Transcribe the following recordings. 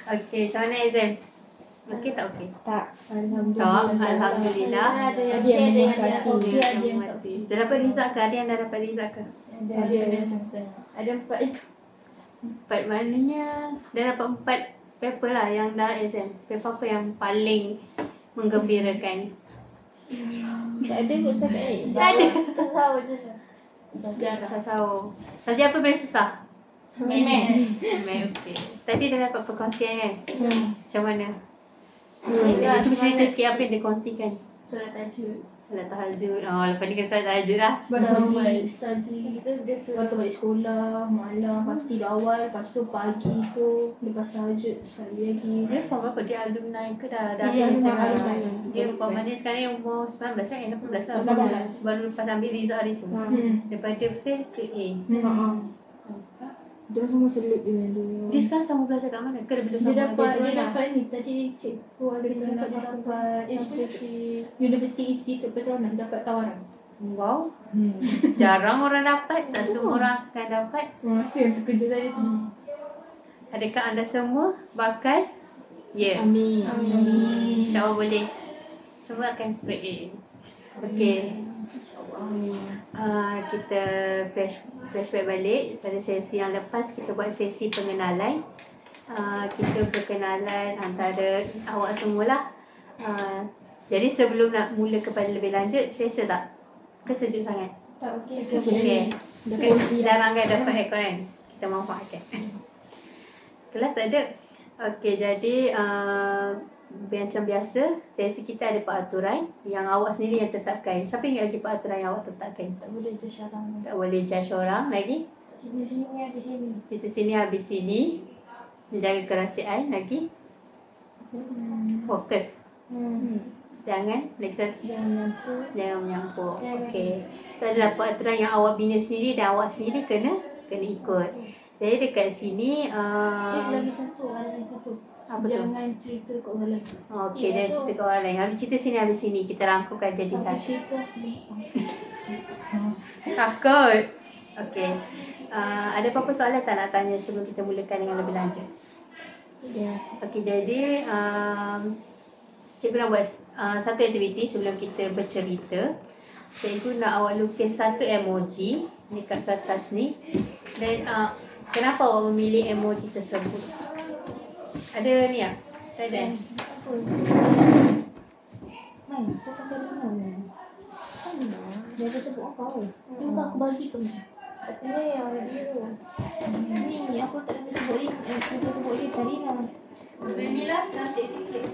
Okey, macam mana exam? Okey tak okey? Tak. Tak, Alhamdulillah. Ada yang Ada yang okey, mati. ada yang okey, ada yang tak Mati. okey. Dah dapat result ke? Ada yang dah dapat result ke? Ada ada 4. 4 maknanya dah dapat 4 paper lah yang dah exam. Paper apa yang paling menggembirakan? Tak ada kot setakat ni. Tak ada. Tak tahu je. Sejarah tasawuf. Subjek apa paling susah? Math. Math, okey. Tadi dah dapat perkongsian kan? Macam mana? Baiklah, Cuba cerita semangat. sikit apa yang dikongsikan. Solat tahajud. Salat tahajud. Oh, lepas ni kan salat tahajud lah. Study. Lepas tu dia Lepas tu balik sekolah, malam, lepas tu tidur awal, lepas tu pagi tu, lepas tahajud, sekali lagi. Dia form apa? Dia alumni ke dah Ya, habis? alumni. Dia mana sekarang yang umur 19 kan? 18 lah. 18. Baru lepas ambil result hari tu. Daripada fail ke A. Dia semua selut je dia. Dia sekarang sama belajar kat mana? Ke dia belum sama Dia dapat lagi? ni tadi cikgu ada cakap dia dapat institusi. University Institute Petronas dapat tawaran. Wow. Jarang orang dapat. Tak semua orang akan dapat. Itu yang terkejut tadi tu. Adakah anda semua bakal? Ya. Amin. InsyaAllah boleh. Semua akan straight A. Okey. Kita flashback balik pada sesi yang lepas. Kita buat sesi pengenalan. Kita berkenalan antara awak semualah. Jadi sebelum nak mula kepada lebih lanjut, selesa tak? Kesejuk sangat? Tak okey. Okey. Dah ranggai dapat aircon kan? Kita manfaatkan. Kelas tak ada? Okey, jadi macam biasa, sesi kita ada peraturan yang awak sendiri yang tetapkan. Siapa ingat lagi peraturan yang awak tetapkan? Tak boleh je syarang. Tak boleh judge orang lagi. Kita sini habis sini. Kita sini habis sini. Menjaga kerahsiaan lagi. Fokus. Jangan jangan menyampuk. Okey. Itu adalah peraturan yang awak bina sendiri dan awak sendiri kena ikut. Jadi dekat sini Lagi satu, ada lagi satu. apa tu? Jangan cerita kat orang lain. Okey, dan cerita ke orang lain. Habis cerita sini, habis sini. Kita rangkumkan jadi Sampai satu. cerita. Takut. Okey. Ada apa-apa soalan tak nak tanya sebelum kita mulakan dengan lebih lanjut? Ya. Okey, jadi cikgu nak buat satu aktiviti sebelum kita bercerita. Cikgu nak awak lukis satu emoji dekat kertas ni. Dan kenapa awak memilih emoji tersebut? Ada ni tak? Tak ada? Mana? Kau pakai di mana? Dia ada sebut apa? Tengok aku bagi ke mana? Ini yang warna biru. Ni aku tak boleh sebut ni. Aku tak sebut ni tadi lah. Ni lah, cantik sikit.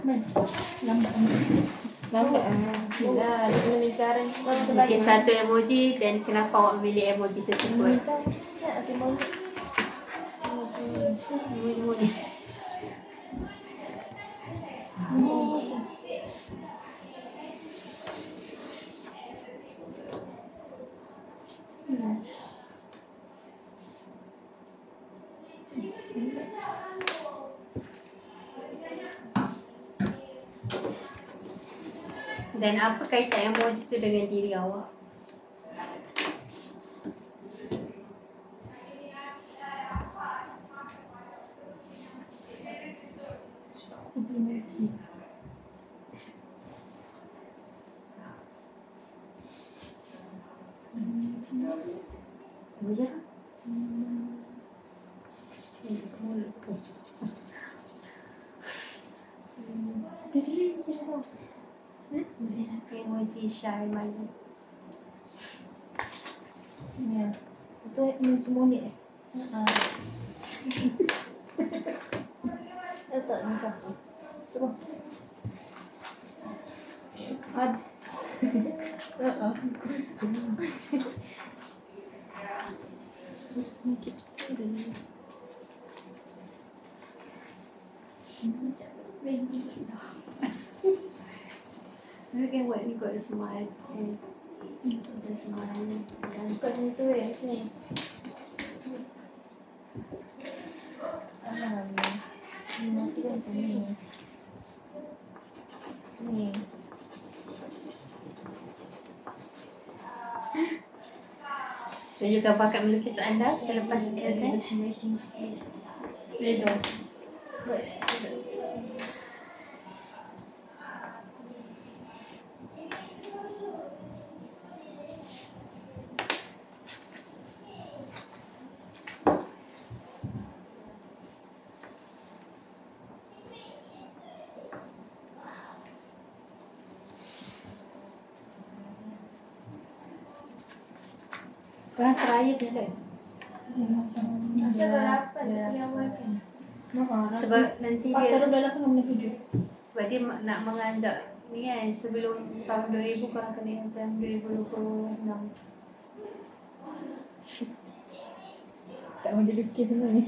Mana? Lambat. Lambat lah. Dia kena lingkaran. Lukis satu emoji dan kenapa awak memilih emoji tersebut? Cak, aku mau. Emoji. Dan apa kaitan emoji tu dengan diri awak? Emoji apa? Emoji shy mana? Ya. Itu emoji monyet. Tak ni siapa? Sebab ada. Sedikit. You can buat ni kot smile. Kita smile. Bukan macam tu sini. Alhamdulillah. Nanti kan sini. Sini. Tunjukkan bakat melukis anda selepas exam. Redor. Korang terakhir bila? Asal berapa dari awal kan? Sebab nanti Pak dia taruh dalam kan nombor 7. sebab dia nak mengajak ni kan sebelum tahun 2000 korang kena exam 2026. Tak mahu dia lukis semua ni.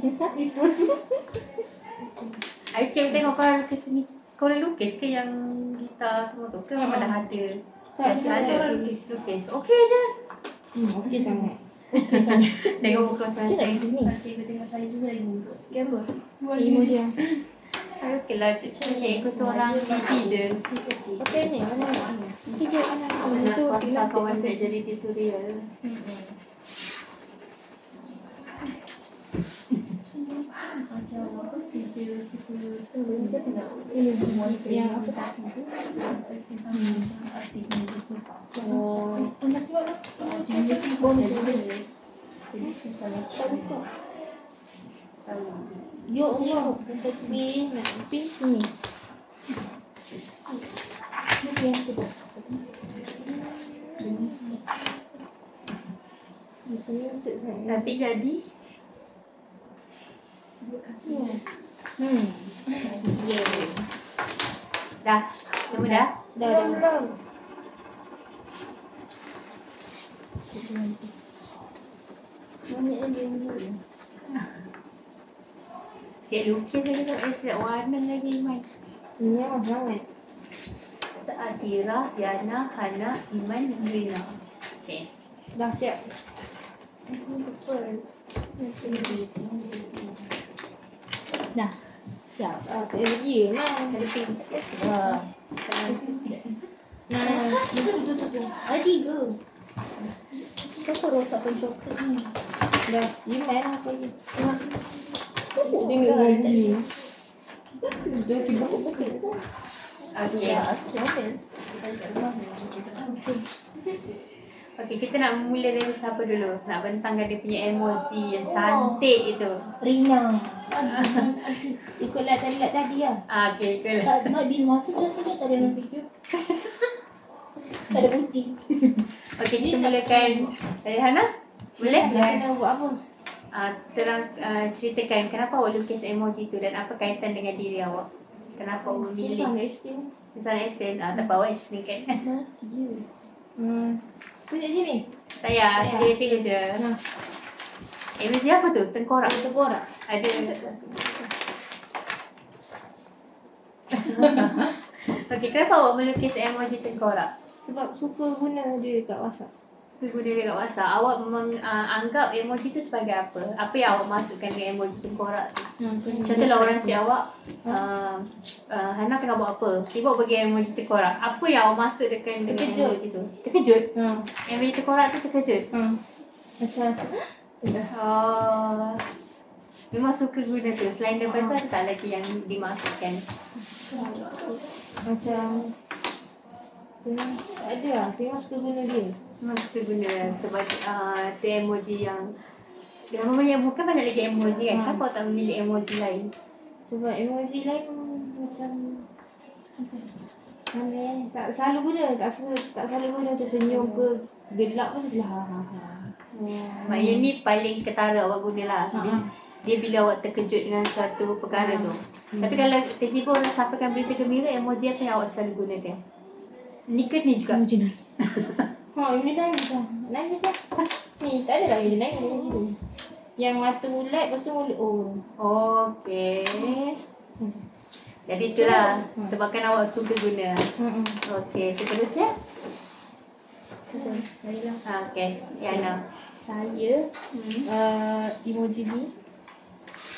Aisyah tengok korang lukis ni. Korang lukis ke yang gitar semua tu? Ke memang dah ada? Tak, Biasa kita ada korang lukis. Okey je. Okey sangat. Tengok muka Macam tak saya. ini? Cikgu tengok saya juga ibu. Gambar. Emoji yang. Okey lah. Cikgu tu orang TV je. Pakai ni, mana ni? Tiga anak. Nak Itu kontak kawan nak jadi tutorial. Macam apa teacher kita yang apa tak? Oh, nak tengok lah. Ya Allah, tapi nak pin sini. Ini yang tu. Ini untuk saya. Nanti jadi. Yeah. Dah. Semua dah? Dah. Banyak yang dia ni. Siap lukis lagi tu. Siap warna lagi Iman. Ini yang sangat. Adira, Yana, Hana, Iman, Rina. Okay. Dah siap. Dah. Siap. Ya lah. Ada pink. Nah, tu. Ada 3. Kenapa rosakkan coklat ni? Dah, Iman apa lagi? Tengok lagi. Dah tiba betul. Okay. Okay, kita nak mula dari siapa dulu? Nak bentangkan dia punya emoji yang cantik itu. Rina. Ikutlah tadi lah. Okay, cool. Tak bila masa tadi tak ada dalam video. Tak ada putih. Okay, kita mulakan dari Hana. Boleh? Nak buat apa? Ceritakan kenapa awak lukis emoji tu dan apa kaitan dengan diri awak? Kenapa awak memilih? Susah nak explain. Susah nak explain. Tak apa, awak explain kan? Mati je. Tunjuk sini. Tak payah, dia cikgu je. Nah. Emoji apa tu? Tengkorak. Tengkorak. Ada. Okay, kenapa awak melukis emoji tengkorak? Sebab suka guna dia kat WhatsApp. Guna dia kat WhatsApp. Awak anggap emoji tu sebagai apa? Apa yang awak masukkan dengan emoji tengkorak tu? Contohlah orang cik awak, Hana tengah buat apa? Tiba bagi emoji tengkorak. Apa yang awak masuk dengan Terkejut. emoji tu? Terkejut? Ha. Emoji tengkorak tu terkejut? Macam Oh, memang suka guna tu. Selain daripada tu ada tak lagi yang dimasukkan? macam tak ada lah. Saya memang suka guna dia. Memang suka guna sebab tu emoji yang bukan banyak lagi emoji kan? Kenapa awak tak memilih emoji lain? Sebab emoji lain macam mana tak selalu guna. Tak selalu guna macam senyum ke gelap pun sebelah ha. Maknanya ni paling ketara awak guna lah. Dia bila awak terkejut dengan suatu perkara tu. Tapi kalau tiba-tiba orang sampaikan berita gembira, emoji apa yang awak selalu gunakan? Ni ke ni juga? Emoji nangis. Emoji nangis lah. Nangis lah. Ni tak ada lah emoji nangis emoji tu. Yang mata bulat lepas tu mulut Okay. Jadi itulah sebabkan awak suka guna. Okay, seterusnya. Okay, Yana. Saya emoji ni.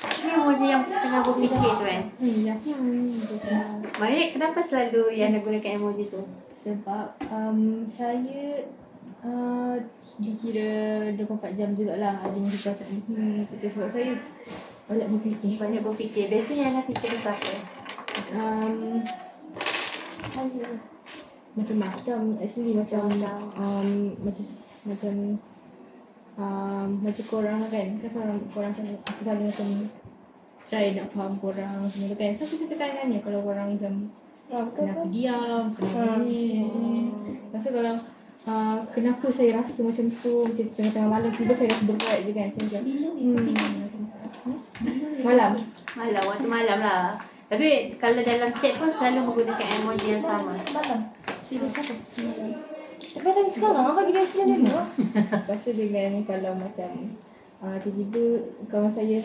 Ni emoji yang tengah berfikir tu kan? Ya. Maknanya kenapa selalu Yana gunakan emoji tu? Sebab saya Dia kira 24 jam jugalah. Ada masa perasaan sebab saya banyak berfikir. Banyak berfikir. Biasanya Ana fikir pasal apa? Macam-macam actually macam macam korang lah kan. Kan korang macam aku selalu macam try nak faham korang semua tu kan. So aku suka tanya kalau korang macam kenapa diam, kenapa ni. Lepas tu kalau kenapa saya rasa macam tu, macam tengah-tengah malam tiba saya rasa berat je kan. Saya macam malam, Waktu malam lah. Tapi kalau dalam chat pun selalu menggunakan emoji yang sama. Malam. Sila siapa? Tapi tadi sekarang apa dia sudah dulu? Lepas tu dengan kalau macam tiba-tiba kawan saya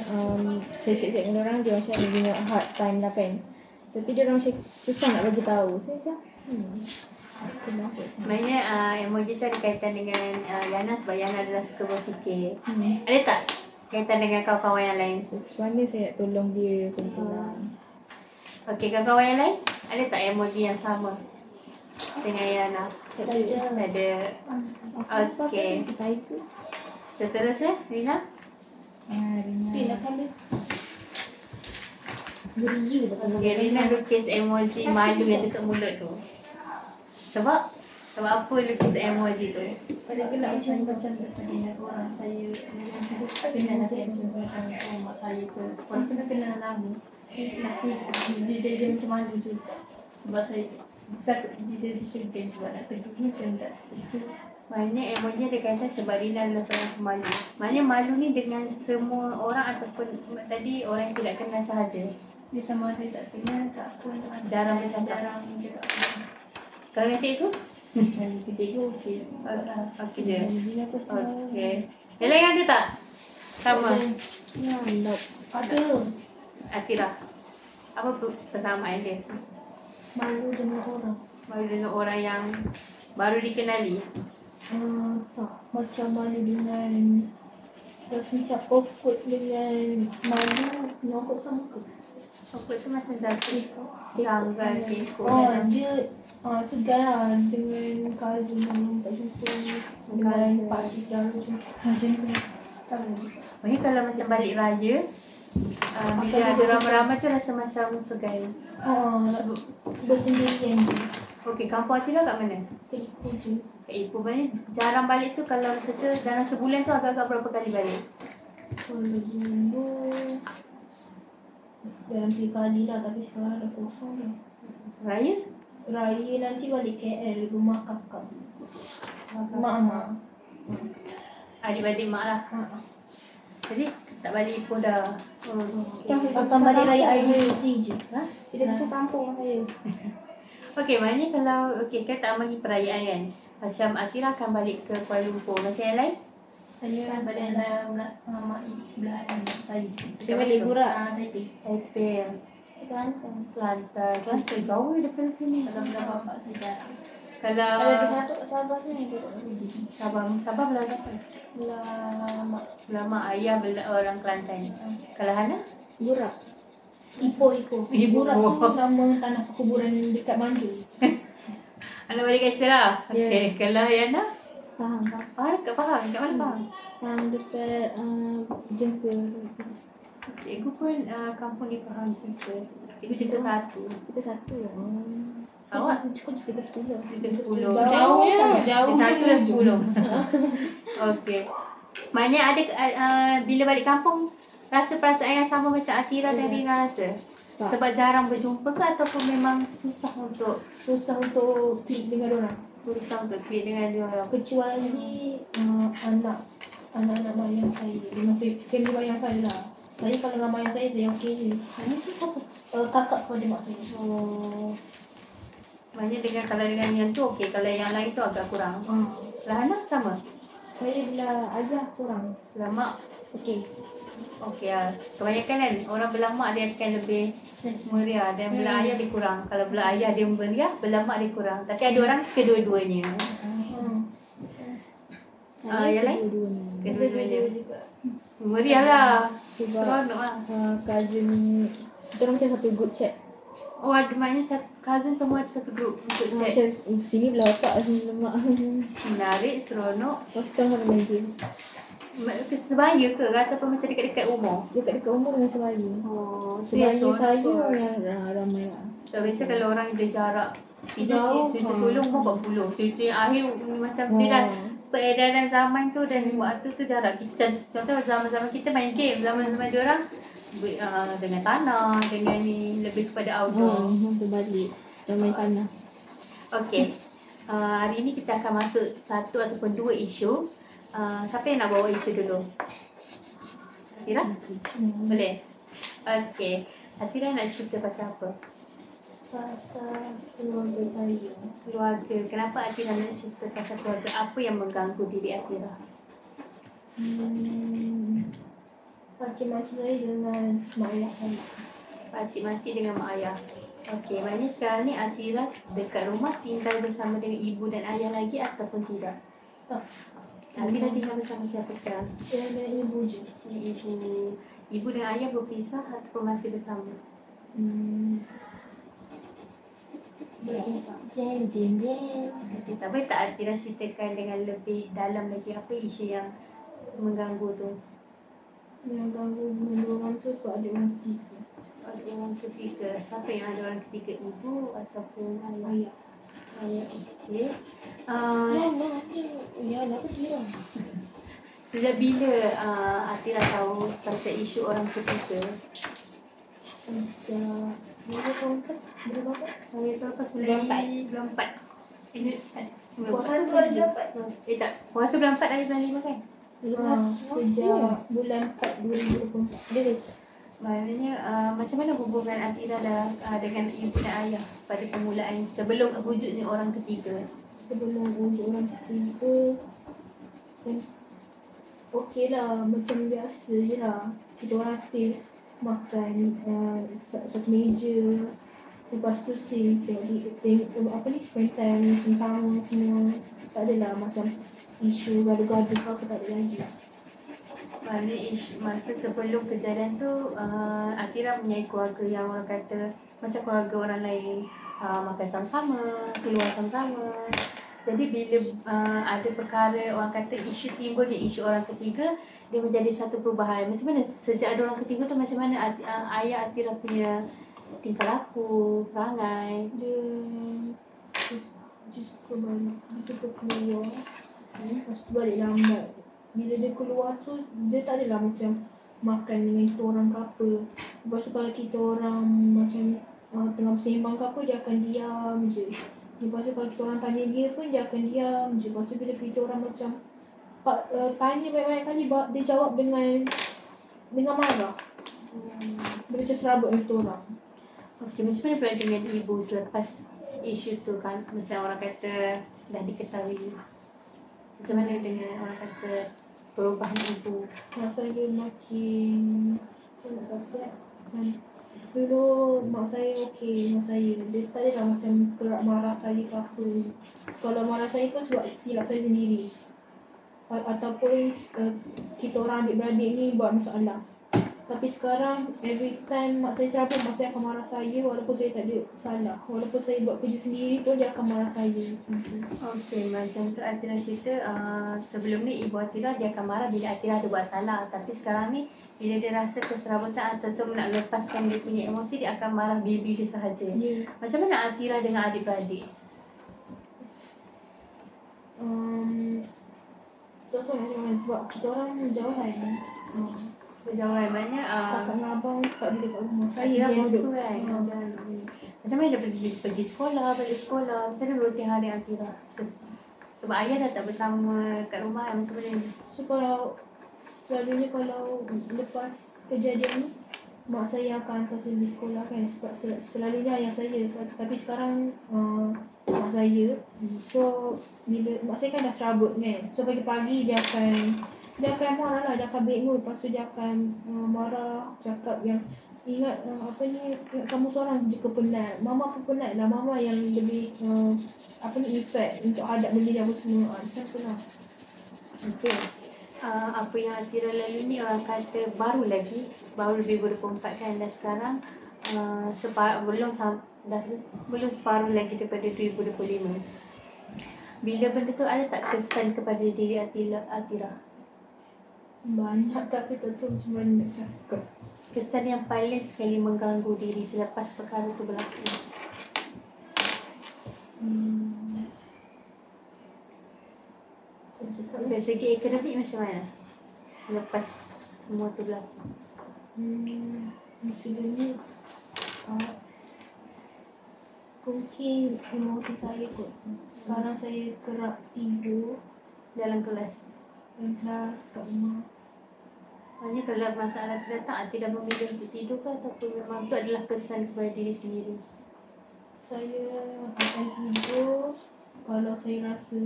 chat-chat dengan orang, dia macam guna hard time lah kan. Tapi dia orang macam susah nak bagi tahu. Saya macam kenapa? Maknanya emoji tu ada kaitan dengan Yana sebab Yana adalah suka berfikir. Ada tak kaitan dengan kawan-kawan yang lain? Sebenarnya saya nak tolong dia macam tu lah. Okey, kawan-kawan yang lain ada tak emoji yang sama dengan Yana? Ada. Okey. Seterusnya, Rina? Rina kali. Beria Okay, Rina lukis emoji malu yang dekat mulut tu. Sebab apa lukis emoji tu? Pada gelap macam dengan orang saya kenal macam mak saya ke. Orang kena kenal lama. Tapi dia macam malu juga. Sebab saya takut dia disegel sebab nak tegur macam tak. Maknanya emoji ada kaitan sebab Rina adalah seorang pemalu. Maknanya malu ni dengan semua orang ataupun tadi orang yang tidak kenal sahaja. Dia sama ada tak kenal tak pun Jarang bercakap. jarang cakap. Kalau dengan cikgu? Dan ketiga okey. Okey je. Okey. Yang lain ada tak? Sama. Ya, Ada. Atira. Apa persamaan dia? Malu dengan orang. Malu dengan orang yang baru dikenali. Tak. Macam malu dengan rasa macam awkward dengan malu awkward sama ke? Apa tu macam janggal kepo. Dia segan lah dengan cousin yang tak jumpa dengan pakcik selalu macam tu. Maksudnya kalau macam balik raya, bila ada ramai-ramai tu rasa macam segan. Bersendirian je. Okey, kampung Atira kat mana? Ipoh je. Kat Ipoh. Maksudnya jarang balik tu kalau kata dalam sebulan tu agak-agak berapa kali balik? Kalau dulu dalam 3 kali lah, tapi sekarang dah kosong dah. Raya? Raya nanti balik KL, rumah kakak. Mak. Adik-adik mak lah. Jadi tak balik Ipoh dah. Okay. Akan balik raya Aidilfitri je. Tidak bisa kampung saya. Okey, maknanya kalau kan tak bagi perayaan kan. Macam Atira akan balik ke Kuala Lumpur. Macam yang lain? Saya balik dalam mak belahan saya. Dia balik Burak. Taipei. Kelantan. Kelantan jauh daripada sini. Kalau belah bapak saya jarang. Kalau Ada satu kat Sabah sini dia tak pergi. Sabah belah apa? Belah mak. Belah mak ayah belah orang Kelantan. Kalau Hana? Burak. Ipoh. Burak tu Ipoh. nama tanah perkuburan dekat Manjul. Hana balik kat situ lah. Okey, kalau Yana? Faham. Dekat Pahang. Dekat mana Pahang? Dekat Jengka. Cikgu pun kampung di Pahang Jengka. Cikgu Jengka 1. Kita satu lah. Awak? Cukup kita 10. Jengka 10. Jauh ya. Jauh. Jengka 1 dan 10. Okey. Maknanya ada bila balik kampung rasa perasaan yang sama macam Atira dan Rina rasa? Tak. Sebab jarang berjumpa ke ataupun memang susah untuk klik dengan orang. klik dengan dia orang? Kecuali anak-anak mayang saya dengan family mayang saya lah. Saya kalau dengan mayang saya okey je. Hanya tu siapa? Kakak kepada mak saya. Maknanya kalau dengan yang tu okey, kalau yang lain tu agak kurang. Lah anak sama? Saya belah ayah kurang. Belah mak? Okey. Okey lah. Kebanyakan kan orang belah mak dia akan lebih meriah dan belah ayah dia kurang. Kalau belah ayah dia meriah, belah mak dia kurang. Tapi ada orang kedua-duanya. Yang lain? Kedua-duanya. juga. Meriah lah. Sebab Seronok lah. cousin kita orang macam satu group chat. Oh, ada maknanya cousin semua ada satu group untuk chat. Macam sini belah otak, sini lemak. Menarik, seronok. Lepas sekarang mana main game? Sebaya ke? Ataupun macam dekat-dekat rumah? Dekat-dekat umur dengan sebaya. Oh, Sebaya saya kot. yang ramai lah. So, biasa kalau orang dia jarak Jauh, cucu sulung pun 40. Cucu yang akhir macam dia dah peredaran zaman tu dan waktu tu jarak. Kita contoh zaman-zaman kita main game, zaman-zaman dia orang dengan tanah, dengan ni lebih kepada outdoor. Tu balik. Dah main tanah. Okey. Hari ni kita akan masuk satu ataupun dua isu. Siapa yang nak bawa isu dulu? Atira? Boleh? Okey. Atira nak cerita pasal apa? Pasal keluarga saya. Keluarga. Kenapa Atira nak cerita pasal keluarga? Apa yang mengganggu diri Atira? Makcik-makcik saya dengan mak ayah saya. Pakcik-makcik dengan mak ayah. Okey, maknanya sekarang ni Atira dekat rumah tinggal bersama dengan ibu dan ayah lagi ataupun tidak? Tak. Atira tinggal bersama siapa sekarang? Dengan ibu je. Ibu dengan ayah berpisah ataupun masih bersama? Berpisah. Jeng. Berpisah. Boleh tak Atira ceritakan dengan lebih dalam lagi apa isu yang mengganggu tu? Yang ganggu benda orang tu sebab ada orang ketiga. Ada orang ketiga. Siapa yang ada orang ketiga? Ibu ataupun ayah? Ayah. Okey. Ya, nak kira. Sejak bila Atira tahu pasal isu orang ketiga? Sejak bila kontes? Bila berapa? Hari tu apa? Bulan 4. Ini Puasa tu ada dapat. tak. Puasa bulan 4 hari bulan 5 kan? Sejak bulan 4 2024. Dia dah Maknanya macam mana hubungan Atira dengan ibu dan ayah pada permulaan sebelum wujudnya orang ketiga? sebelum wujud orang ketiga okey lah, macam biasa je lah. Kita orang still makan satu meja. Lepas tu still tengok apa ni, spend time sama-sama semua. Tak adalah macam isu gaduh-gaduh apa, tak ada lagi. Maknanya masa sebelum kejadian tu Atira punya keluarga yang orang kata macam keluarga orang lain, makan sama-sama, keluar sama-sama. Jadi bila ada perkara orang kata isu timbul dia isu orang ketiga, dia menjadi satu perubahan. Macam mana sejak ada orang ketiga tu, macam mana ayah Atira punya tingkah laku, perangai? Dia suka balik, dia suka keluar. Lepas tu balik lambat. Bila dia keluar tu, dia tak adalah macam makan dengan kita orang ke apa. Lepas tu kalau kita orang macam tengah bersembang ke apa, dia akan diam je. Lepas tu kalau kita orang tanya dia pun, dia akan diam je. Lepas tu bila kita orang macam tanya banyak-banyak kali, dia jawab dengan marah. Dia macam serabut dengan kita orang. Okey, macam mana pula dengan ibu selepas isu tu kan? Macam orang kata dah diketahui. Macam mana dengan orang kata perubahan ibu? Masa dia makin, saya nak kata macam dulu mak saya okey dengan saya. Dia tak adalah macam kerak marah saya ke apa. Kalau marah saya pun sebab silap saya sendiri. Ataupun kita orang adik-beradik ni buat masalah. Tapi sekarang every time mak saya cerabut, mak saya akan marah saya walaupun saya tak ada salah. Walaupun saya buat kerja sendiri pun dia akan marah saya. Okey, macam tu Atira cerita sebelum ni ibu Atira dia akan marah bila Atira ada buat salah. Tapi sekarang ni bila dia rasa keserabutan atau nak lepaskan dia punya emosi, dia akan marah bila-bila sahaja. Yeah. Macam mana Atira dengan adik-beradik? Tak tahu nak cakap sebab kita orang jauhan. Berjauhan, maknanya Kakak dengan abang tak boleh kat rumah. Saya Atira je duduk. bongsu kan? Macam mana dia pergi sekolah, balik sekolah? Macam mana rutin hari Atira? Sebab ayah dah tak bersama kat rumah kan? Macam mana? So kalau selalunya kalau lepas kejadian ni, mak saya akan hantar saya pergi sekolah kan. Sebab selalunya ayah saya. Tapi sekarang mak saya. So bila mak saya kan dah serabut kan. So pagi-pagi dia akan marah lah. Dia akan bengong. Lepas tu dia akan marah. Cakap yang ingat ingat kamu seorang je penat. Mama pun penat lah. Mama yang lebih efek untuk hadap benda yang semua. Macam tu lah. Okay. Apa yang Atira lalui ni orang kata baru lebih 24 kan, dan sekarang sebab Dah belum separuh lagi daripada 2025. Bila benda tu ada tak kesan kepada diri Atira? Banyak tapi tak tahu macam mana nak cakap. Kesan yang paling sekali mengganggu diri selepas perkara tu berlaku. Dari segi akademik macam mana? Selepas semua tu berlaku. Sebenarnya mungkin emosi saya kot. Sekarang saya kerap tidur Dalam kelas. dalam kelas kat rumah. Hanya kalau masalah tu datang, tidak memilih untuk tidur ke ataupun memang tu adalah kesan kepada diri sendiri? Saya akan tidur kalau saya rasa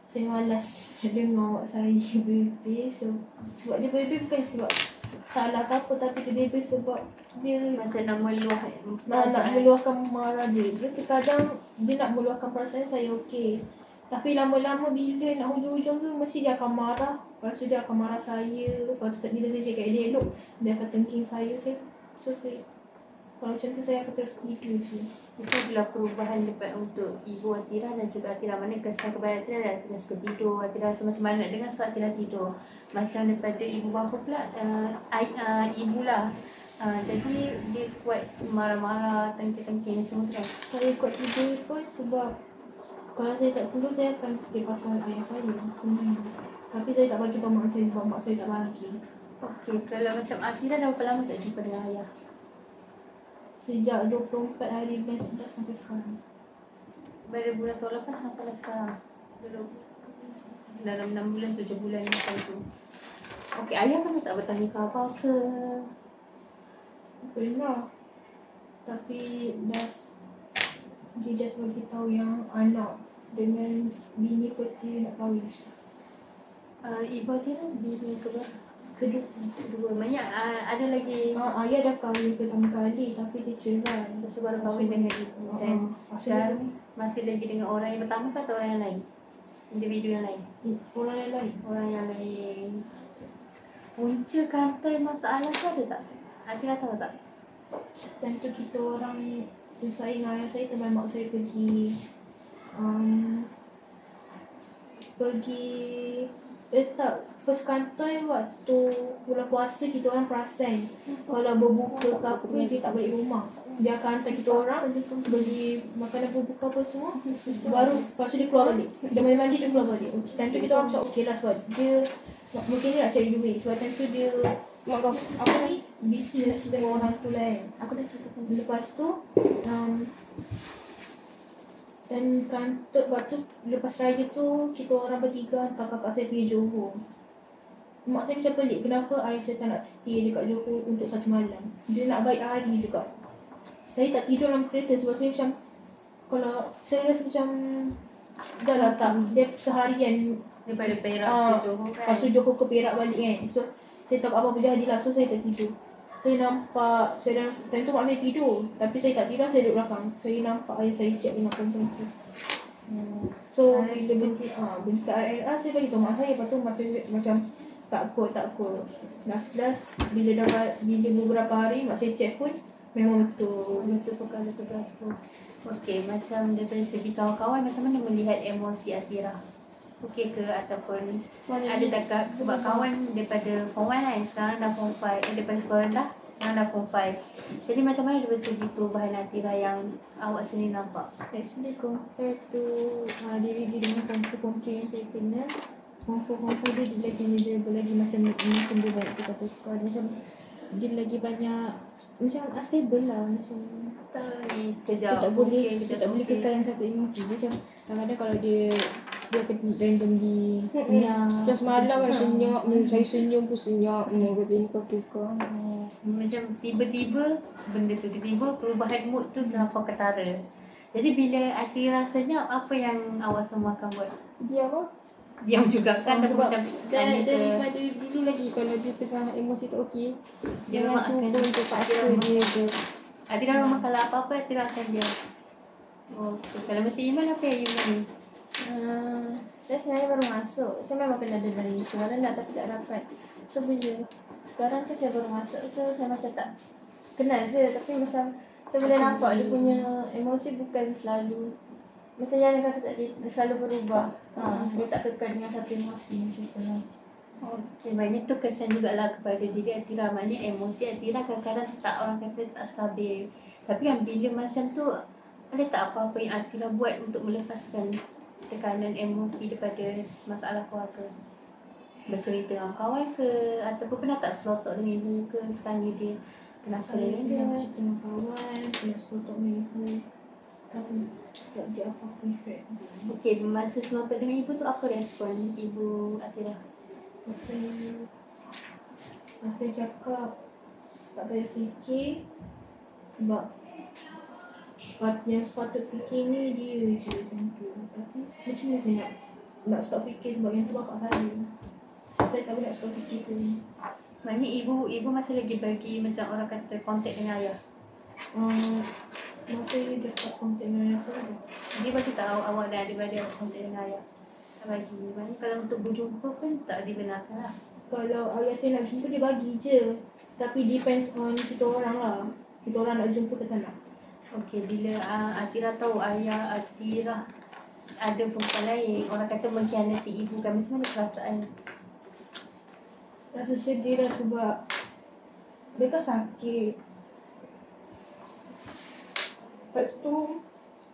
saya malas dengar awak saya bebel. Sebab dia bebel bukan sebab salah ke apa, tapi dia bebel sebab dia Macam nak meluah nak meluahkan marah dia. Dia terkadang dia nak meluahkan perasaan saya okey. Tapi lama-lama bila nak hujung-hujung tu mesti dia akan marah. Lepas tu dia akan marah saya. Lepas tu bila saya cakap elok, dia akan tengking saya. So saya kalau macam tu saya akan terus tidur je. Itu adalah perubahan daripada untuk ibu Atira dan juga Atira. Mana kesan kepada Atira dan Atira suka tidur. Atira rasa macam mana nak dengar so Atira tidur. Macam daripada ibu bapa pula, ibu lah. Jadi dia kuat marah-marah, tengking-tengking semua tu kan. Saya kuat tidur pun sebab kalau saya tak tidur saya akan fikir pasal ayah saya sebenarnya. Tapi saya tak bagi tahu mak saya sebab mak saya tak bagi. Okey, kalau macam Atira dah berapa lama tak jumpa dengan ayah? Sejak 24 hari bulan 11 sampai sekarang. Pada bulan tahun lepas sampai sekarang. Sebelum dalam 6 bulan, 7 bulan macam tu. Okey, ayah pernah tak bertanya khabar ke? Pernah. Tapi dia just bagi tahu yang anak dengan bini first dia nak kahwin. Ibu Atira bini keberapa? Kedua. Banyak ada lagi. Ayah dah kahwin pertama kali tapi dia cerai. Lepas tu baru kahwin dengan ibu. Dan Sekarang sekarang masih lagi dengan orang yang pertama ke atau orang yang lain? Individu yang lain? orang yang lain. Orang yang lain. Punca kantai masalah tu ada tak? Atira tahu tak? Tentu kita orang, saya dengan ayah saya teman mak saya pergi first kantor waktu bulan puasa kita orang perasan kalau berbuka ke apa dia tak balik rumah. Dia akan hantar kita orang beli makanan berbuka apa semua. Baru lepas tu dia keluar balik. Dia main mandi dia keluar balik. Tentu kita orang macam okey lah sebab dia mungkin dia nak cari duit. Sebab tentu dia apa ni bisnes dengan orang tu lah kan. Aku dah ceritakan. Lepas tu dan kantor waktu lepas raya tu kita orang bertiga hantar kakak saya pergi Johor. Mak saya macam pelik kenapa ayah saya tak nak stay dekat Johor untuk satu malam. Dia nak baik hari juga. Saya tak tidur dalam kereta sebab saya macam kalau saya rasa macam dah lah tak dia seharian Daripada Perak ke Johor kan? lepas tu Johor ke Perak balik kan. So saya tak apa-apa jadi lah. So saya tak tidur. Saya nampak, tentu mak saya tidur. Tapi saya tak tidur, saya duduk belakang. Saya nampak ayah saya cek dengan perempuan tu. So bila bentuk RNR saya bagi tahu mak saya. Lepas tu mak saya macam takut. Last bila beberapa hari mak saya cek pun memang betul perkara tu berlaku. Okey, macam daripada segi kawan-kawan macam mana melihat emosi Atira? Okey ke ataupun ada tak sebab kawan daripada form 1 kan sekarang dah form 5 daripada sekolah rendah sekarang dah form 5. Jadi macam mana daripada segi perubahan Atira yang awak sendiri nampak? Actually compare to diri dia dengan kompon-kompon yang saya kenal, kompon-kompon dia lagi miserable lagi macam dia banyak tukar-tukar macam dia lagi banyak macam unstable lah macam Kejap tak boleh okey, dia tak boleh kekal yang satu emosi. Dia macam kadang-kadang kalau dia akan randomly senyap. Terus malam kan senyap, saya senyum pun senyap. Kata ni tukar. Macam tiba-tiba benda tu tiba-tiba perubahan mood tu terlampau ketara. Jadi bila Atira senyap, apa yang awak semua akan buat? Dia apa? Diam juga kan ataupun macam tanya ke Daripada dulu lagi kalau dia tengah emosi tak okey, dia jangan memang akan cuba untuk paksa dia ke. Atira memang kalau apa-apa Atira akan diam. Okay. Kalau masih Iman apa yang Iman ni? Saya sebenarnya baru masuk. Saya memang kenal dia dari sekolah lah tapi tak rapat. So bila sekarang kan saya baru masuk, so saya macam tak kenal je. Tapi macam Saya boleh nampak dia punya emosi bukan selalu macam yang kata tadi, dia selalu berubah. Dia tak kekal dengan satu emosi macam tu lah. Okey, maknanya tu kesan jugalah kepada diri Atira. Maknanya emosi Atira kadang-kadang tak, orang kata tak stabil. Tapi kan bila macam tu, ada tak apa-apa yang Atira buat untuk melepaskan tekanan emosi daripada masalah keluarga? Bercerita dengan kawan ke? Ataupun pernah tak selotok dengan ibu ke? Tanya dia kenapa Saya dia? pernah bercerita dengan kawan, pernah selotok dengan ibu. Tapi tak ada apa-apa efek. Okey, masa selotok dengan ibu tu apa respon ibu Atira? Saya cakap tak payah fikir sebab yang sepatut fikir ni dia je macam tu. Tapi macam mana saya nak stop fikir sebab yang tu bapak saya. Saya tak boleh nak stop fikir tu. Maknanya ibu masih lagi bagi macam orang kata kontak dengan ayah. Masih dekat kontak dengan ayah saya. Dia bagi tahu awak dah ada kontak dengan ayah. Tak bagi. Maknanya kalau untuk berjumpa pun tak dibenarkan lah. Kalau ayah saya nak jumpa dia bagi je. Tapi depends on kita orang lah. Kita orang nak jumpa ke tak nak. Okey, bila Atira tahu ayah Atira ada perempuan lain, orang kata mengkhianati ibu kan, macam mana perasaan? Rasa sedih lah sebab dia kan sakit. Lepas tu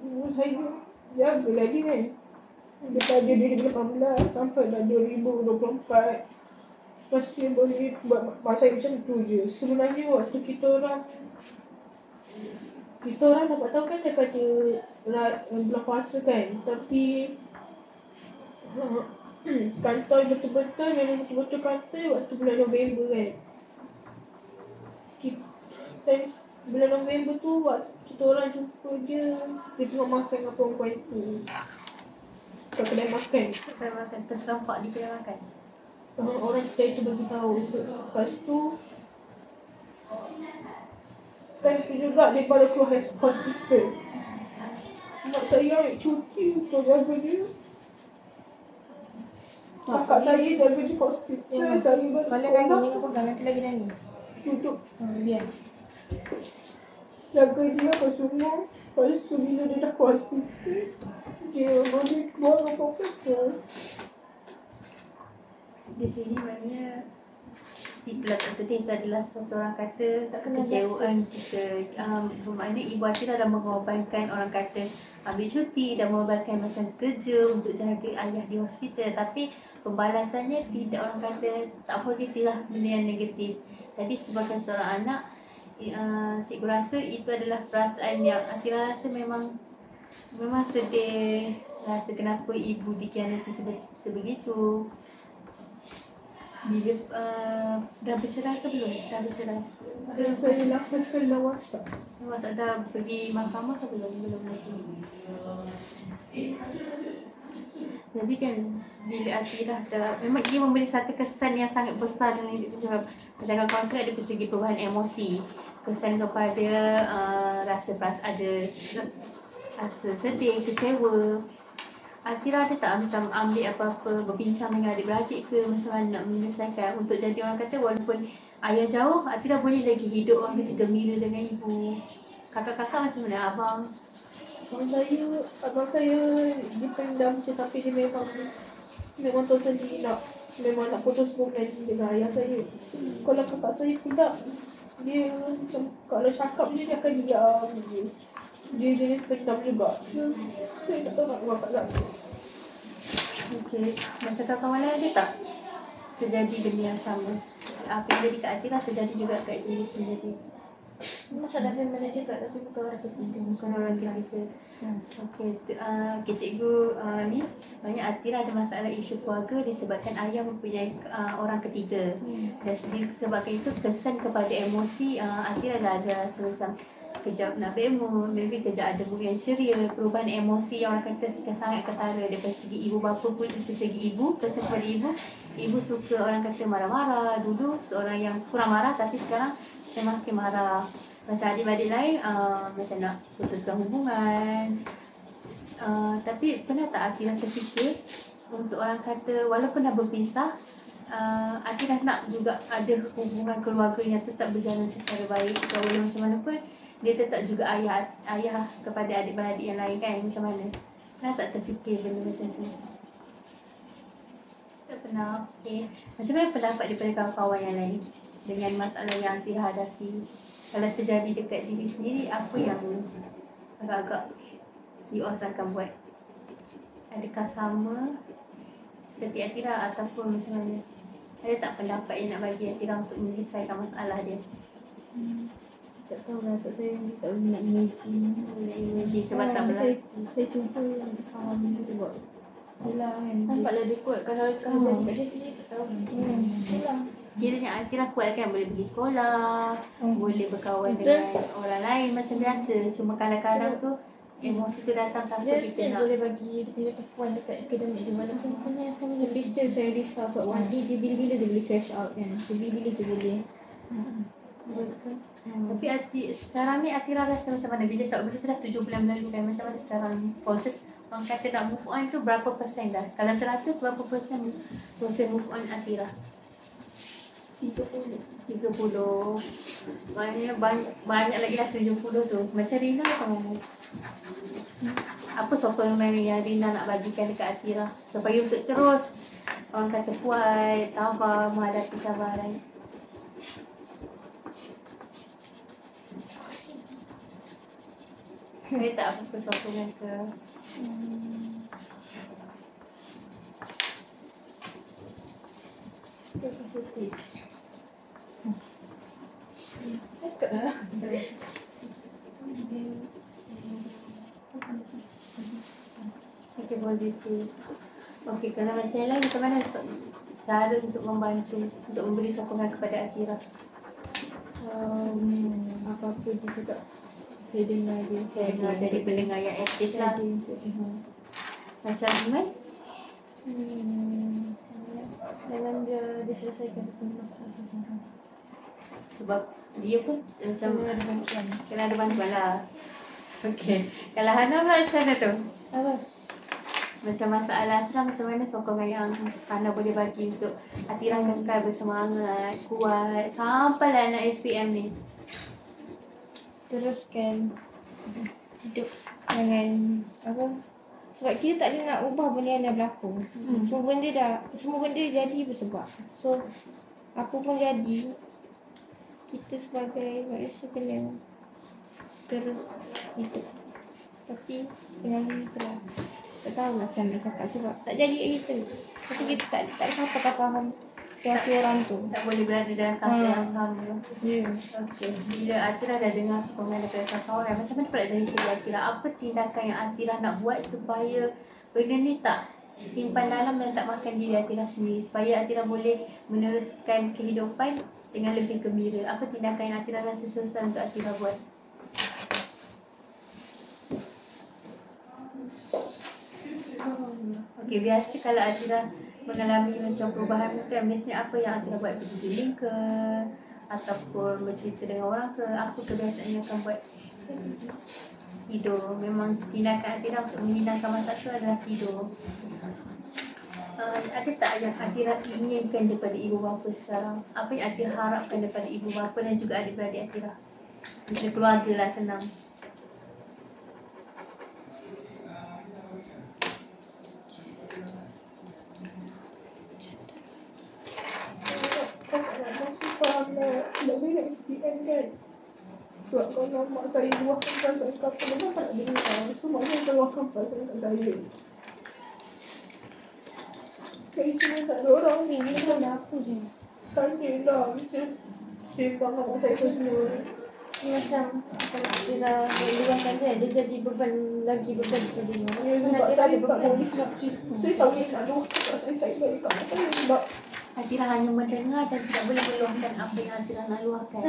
ibu saya jagalah dia kan. Daripada 2018 sampai dah 2024. Lepas tu dia boleh buat masa macam tu je. Sebenarnya waktu kita orang dapat tahu kan daripada bulan puasa kan. Tapi kantor betul-betul memang betul-betul kata waktu bulan November kan. Bulan November tu waktu kita orang jumpa dia tengok makan dengan perempuan tu kat kedai makan. Kedai makan, terserempak di kedai makan. Orang kita itu bagi tahu. Lepas tu kan tu juga dia baru keluar hospital. Mak saya ambil cuti untuk jaga dia. Kakak saya jaga dia hospital. Saya baru Kalau sekolah. nangis jangan pegang, nanti lagi nangis. Duduk Biar. jaga dia apa semua. Lepas tu bila dia dah ke hospital, dia boleh keluar apa-apa. Di sini maknanya tipelah tak sedih tu adalah satu orang kata Tak kena kekecewaan kita. Bermakna ibu Atira dah mengorbankan, orang kata ambil cuti, dah mengorbankan macam kerja untuk jaga ayah di hospital. Tapi pembalasannya tidak, orang kata tak positif lah, benda yang negatif. Tapi sebagai seorang anak, cikgu rasa itu adalah perasaan yang Atira rasa memang sedih. Rasa kenapa ibu dikhianati sebegitu. Bila dah bercerai ke belum? Dah bercerai. Dan saya lafaz sekali dah WhatsApp. Masa dah pergi mahkamah ke belum? Belum lagi. Jadi kan bila Atira dah, memang dia memberi satu kesan yang sangat besar dalam hidup dia. Macam kawan cakap, ada persegi perubahan emosi. Kesan kepada rasa sedih, kecewa. Atira ada tak macam ambil apa-apa, berbincang dengan adik-beradik ke macam mana nak menyelesaikan untuk jadi, orang kata walaupun ayah jauh, Atira boleh lagi hidup, orang kata gembira dengan ibu. Kakak-kakak macam mana? Abang Abang saya dia pendam je, tapi dia memang totally nak putus hubungan dengan ayah saya. Kalau kakak saya pula, dia macam kalau cakap je dia akan diam je. Dia jenis pendam juga. Saya tak tahu nak buat kat sana. okey, macam kawan lain ada tak terjadi benda yang sama? Apa yang jadi kat Atira terjadi juga kat diri sendiri. Masalah family juga, tapi bukan orang ketiga. Bukan orang ketiga. Okey, cikgu ni banyak Atira ada masalah isu keluarga disebabkan ayah mempunyai orang ketiga. Dan sebabkan itu kesan kepada emosi Atira dah ada semacam kejap nak bermood, maybe kejap ada mood yang ceria, perubahan emosi yang orang kata sangat ketara daripada segi ibu bapa pun. Dari segi ibu, kesan kepada ibu suka, orang kata marah-marah. Dulu seorang yang kurang marah, tapi sekarang semakin marah. Macam adik-adik lain macam nak putuskan hubungan. Tapi pernah tak Atira terfikir untuk, orang kata walaupun dah berpisah, Atira nak juga ada hubungan keluarga yang tetap berjalan secara baik. So walau macam mana pun dia tetap juga ayah kepada adik-beradik yang lain kan. Macam mana? Pernah tak terfikir benda macam tu? Tak pernah. Okay. Macam mana pendapat daripada kawan-kawan yang lain dengan masalah yang Atira hadapi? Kalau terjadi dekat diri sendiri, apa yang agak-agak you all akan buat? Adakah sama seperti Atira ataupun macam mana? Ada tak pendapat yang nak bagi Atira untuk menyelesaikan masalah dia? Tak tahu lah, sebab saya ni tak boleh nak imagine. Nak imagine sebab tak berlaku. Saya cuba faham dia tu buat. Yelah kan. Nampaklah dia kuat. Kalau jadi kat dia sendiri tak tahu macam mana. Yelah. Kiranya Atira kuat kan, boleh pergi sekolah, boleh berkawan Betul. dengan orang lain macam biasa. Cuma kadang-kadang tu emosi tu datang tanpa Dia kita still nak. boleh bagi dia punya tepuan dekat akademik dia walaupun punya sama Tapi still saya risau sebab Wadi dia bila-bila je boleh crash out kan. Dia bila-bila je boleh. Tapi sekarang ni Atira rasa macam mana? Bila sebab tu dah 7 bulan berlalu kan, macam mana sekarang ni? Proses orang kata nak move on tu berapa persen dah? Kalau 100 berapa persen proses move on Atira? 30. Maknanya banyak lagi lah 70 tu. Macam Rina sama mu. Apa sokongan yang Rina nak bagikan dekat Atira supaya untuk terus orang kata kuat, tabah menghadapi cabaran? Ada tak apa sokongan ke? Stay positif. Cakap lah. Okay, positif. Okay, kalau macam lain, macam mana cara untuk membantu, untuk memberi sokongan kepada Atira? Apa-apa dia cakap, saya dengar dia. Saya dengar dari pendengar yang aktif lah. Macam Iman? Dalam dia diselesaikan masalah seseorang. Sebab dia pun macam Kena ada bantuan. kena ada bantuan lah. Okay. Kalau Hana pula macam mana tu? Apa? Macam masalah Atira, macam mana sokongan yang Hana boleh bagi untuk Atira kekal bersemangat, kuat sampailah nak SPM ni? Teruskan hidup dengan apa? Sebab kita tak boleh nak ubah benda yang dah berlaku. Semua benda jadi bersebab. So apa pun jadi, kita sebagai manusia kena terus hidup. Tapi dengan itulah, tak tahu lah macam nak cakap sebab tak jadi kat kita. Lepas tu kita tak siapa akan faham situasi orang tu. Tak boleh berada dalam fasa yang sama. Ya. Okey. Bila Atira dah dengar sokongan daripada kawan-kawan, macam mana pula dari segi Atira? Apa tindakan yang Atira nak buat supaya benda ni tak simpan dalam dan tak makan diri Atira sendiri, supaya Atira boleh meneruskan kehidupan dengan lebih gembira? Apa tindakan yang Atira rasa susah untuk Atira buat? Okey, biasa kalau Atira mengalami macam perubahan tu kan, biasanya apa yang Atira buat? Pergi healing ke? Ataupun bercerita dengan orang ke? Apa kebiasaan yang akan buat? Tidur. Memang tindakan Atira untuk menghilangkan masalah tu adalah tidur. Ada tak yang Atira inginkan daripada ibu bapa sekarang? Apa yang Atira harapkan daripada ibu bapa dan juga adik-beradik Atira? Daripada keluarga lah, senang. Tak boleh nak SPM kan. Sebab kalau mak saya luahkan perasaan kat apa, memang tak nak dengar. So mak saya akan luahkan perasaan kat saya. Saya cuma tak ada orang ni. Ini ada apa je? Tanya lah macam sembang dengan mak saya tu semua. Dia macam dia dah luahkan dia jadi beban kepada dia. Ya, sebab saya tak boleh nak cerita. Saya tak boleh nak luahkan perasaan saya bagi kat mak saya. Sebab Atira hanya mendengar dan tidak boleh meluahkan apa yang Atira nak luahkan.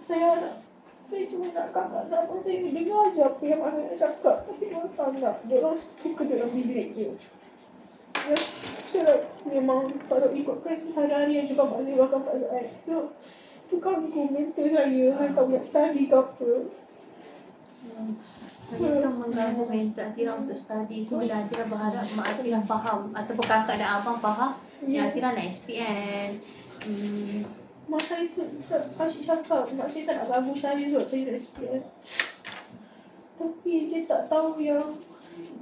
saya cuma nak kakak nak abang saya dengar je apa yang mak saya nak cakap. Tapi orang tak nak. Dia orang suka dalam bilik je. Ya, saya memang kalau ikutkan hari-hari yang juga mak saya luahkan perasaan. Tu ganggu mental saya. Saya tak nak study ke apa. Itu mengganggu mental Atira untuk study. Sebenarnya Atira berharap mak Atira faham ataupun kakak dan abang faham Yang Atira nak SPM. Mak saya kasih cakap, mak saya tak nak ganggu saya sebab saya nak SPM. Tapi dia tak tahu yang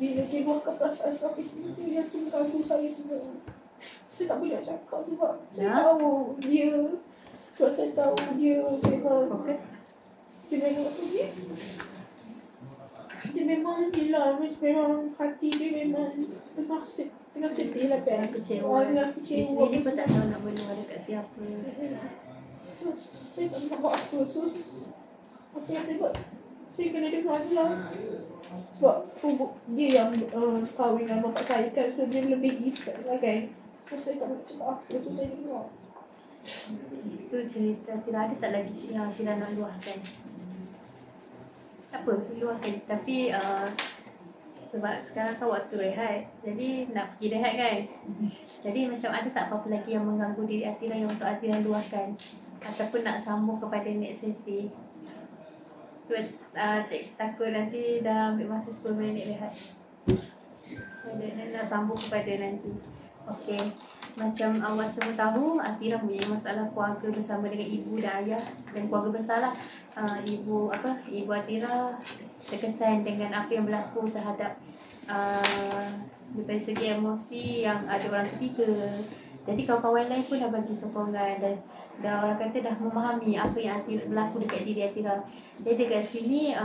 bila dia luahkan perasaan kami sendiri, dia tu mengganggu saya semua. Saya tak boleh nak cakap sebab saya tahu dia. Sebab saya tahu dia memang Fokus. dia memang gila. Memang hati dia memang tengah sedih lah kan. Kecewa. Tengah Dia kecewa. sendiri pun tak tahu nak berluah dekat siapa. So, saya tak nak buat apa. So, apa yang saya buat, saya kena dengar je lah. Sebab dia yang kahwin dengan bapak saya kan. So, dia lebih effect lah kan. So, saya tak nak cakap apa. So, saya dengar. Itu cerita Atira. Ada tak lagi yang Atira nak luahkan? Tak apa, luahkan. Tapi sebab sekarang kan waktu rehat. Jadi nak pergi rehat kan. Jadi macam ada tak apa-apa lagi yang mengganggu diri Atira yang untuk Atira luahkan? Ataupun nak sambung kepada next sesi? Cik takut nanti dah ambil masa 10 minit rehat. Dan nak sambung kepada nanti. Okey. Macam awak semua tahu, Atira punya masalah keluarga bersama dengan ibu dan ayah dan keluarga besar lah. Ibu Atira terkesan dengan apa yang berlaku terhadap daripada segi emosi yang ada orang ketiga. Jadi kawan-kawan lain pun dah bagi sokongan dan orang kata dah memahami apa yang berlaku dekat diri Atira. Jadi dekat sini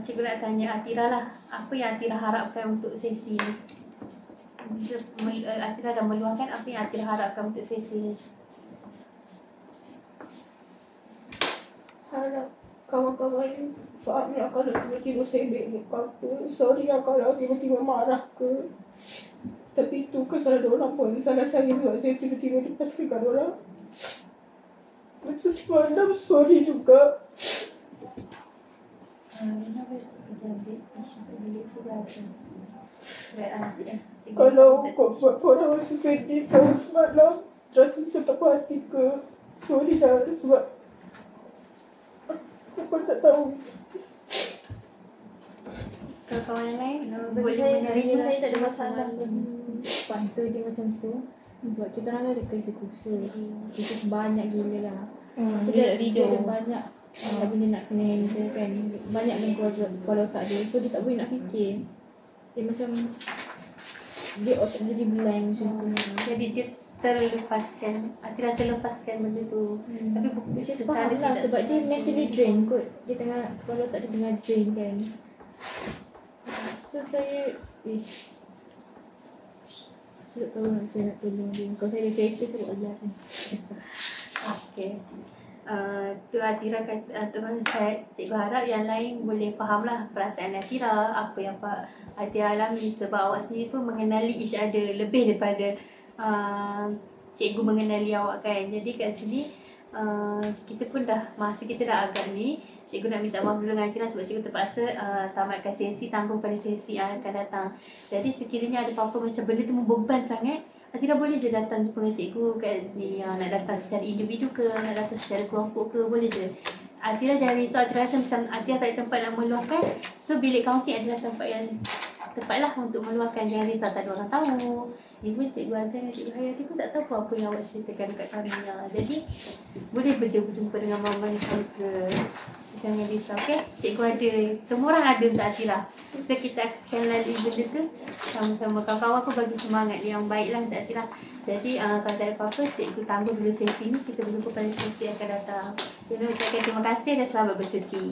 cikgu nak tanya Atira lah, apa yang Atira harapkan untuk sesi ni? Atira dah meluahkan apa yang Atira harapkan untuk sesi ni. Harap kawan-kawan faham lah kalau tiba-tiba saya baik apa. Sorry lah kalau tiba-tiba marah ke. Tapi itu kesalahan orang pun. Salah saya sebab saya tiba-tiba lepaskan orang. Macam semalam sorry juga. Kalau korang rasa sedih tahu semalam rasa macam tak puas hati ke, sorry dah sebab aku tak tahu. Kalau kawan yang lain Bagi saya tak ada masalah pun. Pantai dia macam tu. Sebab kita orang ada kerja khusus. Kita sebanyak gila lah. So dia ada banyak benda nak kena handle kan. Banyak dengan keluarga kepala otak dia. So dia tak boleh nak fikir. Dia macam dia otak jadi blank macam tu. Jadi dia terlepaskan. Atira terlepaskan benda tu. Tapi Which is faham lah sebab dia mentally drain kot. Dia tengah, kepala otak dia tengah drain kan. So saya tak tahu macam nak tolong dia. Kalau saya ada kereta saya buat ajar kan. Okay. Tu Atira kata, cikgu harap yang lain boleh faham lah perasaan Atira, apa yang Atira alami sebab awak sendiri pun mengenali each other lebih daripada cikgu mengenali awak kan. Jadi kat sini kita pun dah, masa kita dah agak ni, cikgu nak minta maaf dulu dengan Atira sebab cikgu terpaksa tamatkan sesi, tanggung pada sesi yang akan datang. Jadi sekiranya ada apa-apa macam benda tu membeban sangat, Atira boleh je datang jumpa dengan cikgu kat ni, nak datang secara individu ke, nak datang secara kelompok ke, boleh je. Atira jangan risau, Atira rasa macam Atira tak ada tempat nak meluahkan. So bilik kaunseling adalah tempat yang tepat lah untuk meluahkan. Jangan risau, tak ada orang tahu. Even Cikgu Azan dan Cikgu Hayati pun tak tahu apa yang awak ceritakan dekat kami. Jadi boleh berjumpa dengan mama kaunselor. Jangan risau, okay? Cikgu ada, semua orang ada untuk Atira. So kita akan lalui benda tu sama-sama. Kawan-kawan pun bagi semangat yang baiklah untuk Atira. Jadi kalau tak ada apa-apa, cikgu tangguh dulu sesi ni. Kita berjumpa pada sesi yang akan datang. Jadi ucapkan terima kasih dan selamat bercuti.